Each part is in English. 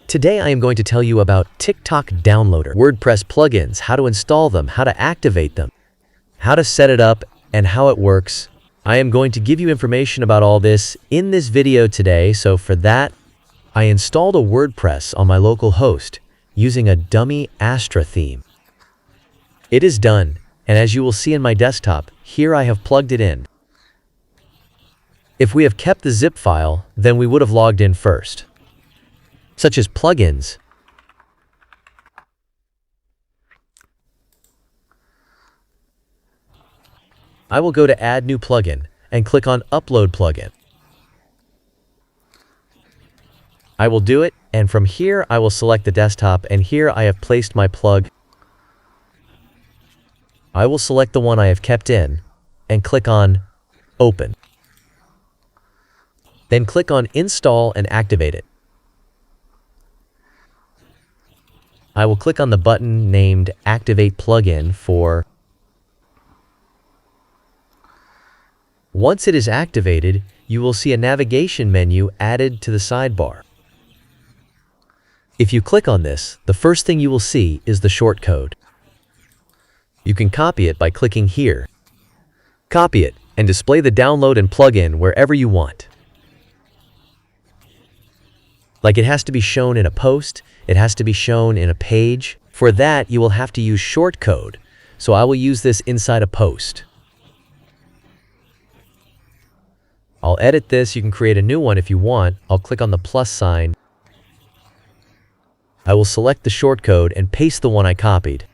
Today I am going to tell you about TikTok Downloader, WordPress plugins, how to install them, how to activate them, how to set it up, and how it works. I am going to give you information about all this in this video today, so for that, I installed a WordPress on my local host using a dummy Astra theme. It is done, and as you will see in my desktop, here I have plugged it in. If we have kept the zip file, then we would have logged in first, such as plugins. I will go to Add New Plugin and click on Upload Plugin. I will do it, and from here I will select the desktop, and here I have placed my plug. I will select the one I have kept in and click on Open. Then click on Install and activate it. I will click on the button named Activate Plugin for. Once it is activated, you will see a navigation menu added to the sidebar. If you click on this, the first thing you will see is the shortcode. You can copy it by clicking here. Copy it and display the download and plugin wherever you want. Like it has to be shown in a post, it has to be shown in a page. For that, you will have to use shortcode. So I will use this inside a post. I'll edit this. You can create a new one if you want. I'll click on the plus sign. I will select the shortcode and paste the one I copied.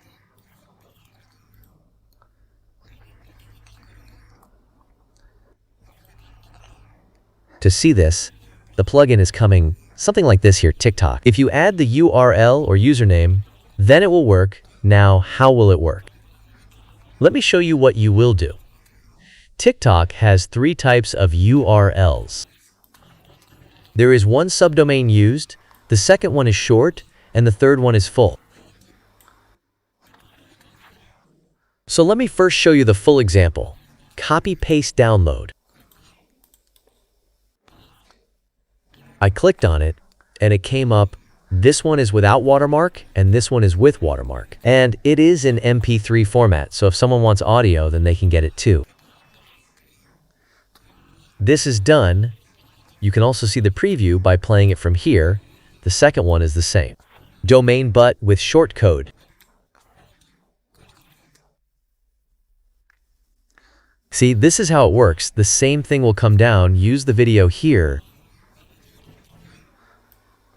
To see this, the plugin is coming something like this here, TikTok. If you add the URL or username, then it will work. Now, how will it work? Let me show you what you will do. TikTok has 3 types of URLs. There is one subdomain used, the second one is short, and the third one is full. So let me first show you the full example. Copy, paste, download. I clicked on it, and it came up, this one is without watermark, and this one is with watermark. And it is in MP3 format, so if someone wants audio, then they can get it too. This is done. You can also see the preview by playing it from here. The second one is the same. Domain but with shortcode. See, this is how it works. The same thing will come down. Use the video here.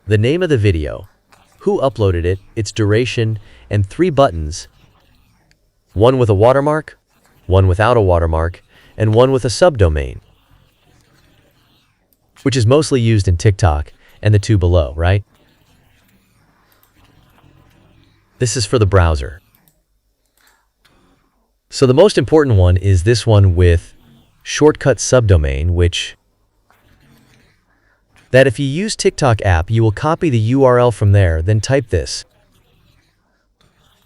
The name of the video, who uploaded it, its duration, and 3 buttons. One with a watermark, one without a watermark, and one with a subdomain, which is mostly used in TikTok, and the 2 below, right? This is for the browser. So the most important one is this one with shortcut subdomain, which that if you use TikTok app, you will copy the URL from there, then type this.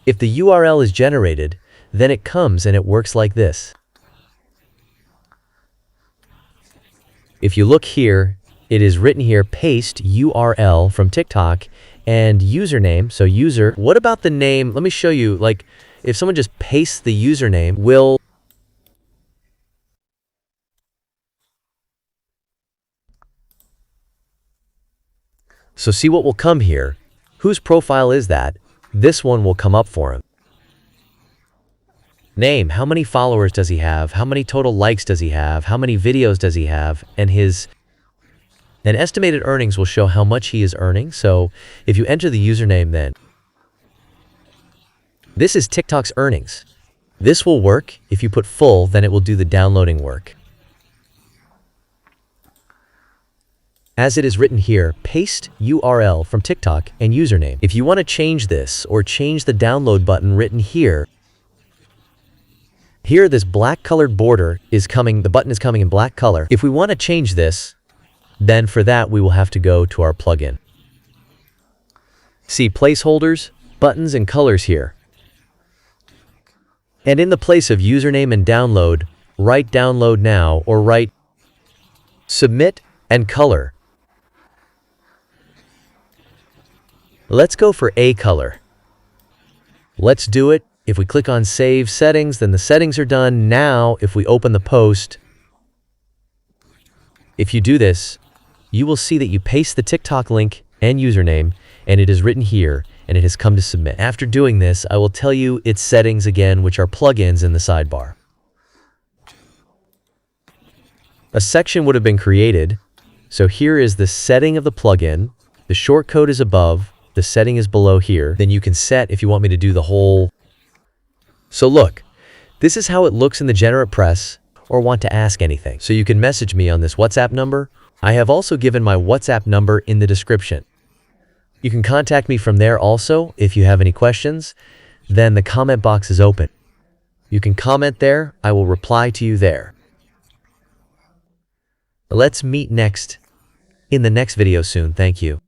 If the URL is generated, then it comes and it works like this. If you look here, it is written here, paste URL from TikTok and username, so user. What about the name? Let me show you, like, if someone just pastes the username, will So see what will come here. Whose profile is that? This one will come up for him. Name, how many followers does he have? How many total likes does he have? How many videos does he have? And estimated earnings will show how much he is earning. So if you enter the username, then this is TikTok's earnings. This will work. If you put full, then it will do the downloading work. As it is written here, paste URL from TikTok and username. If you want to change this or change the download button written here, this black colored border is coming, the button is coming in black color. If we want to change this, then for that we will have to go to our plugin. See placeholders, buttons, and colors here. And in the place of username and download, write download now or write submit and color. Let's go for a color. Let's do it. If we click on Save Settings, then the settings are done. Now, if we open the post, if you do this, you will see that you paste the TikTok link and username, and it is written here, and it has come to submit. After doing this, I will tell you its settings again, which are plugins in the sidebar. A section would have been created. So here is the setting of the plugin. The shortcode is above. The setting is below here. Then you can set if you want me to do the whole. So look, this is how it looks in the Generate Press, or want to ask anything. So you can message me on this WhatsApp number. I have also given my WhatsApp number in the description. You can contact me from there also if you have any questions. Then the comment box is open. You can comment there. I will reply to you there. Let's meet in the next video soon. Thank you.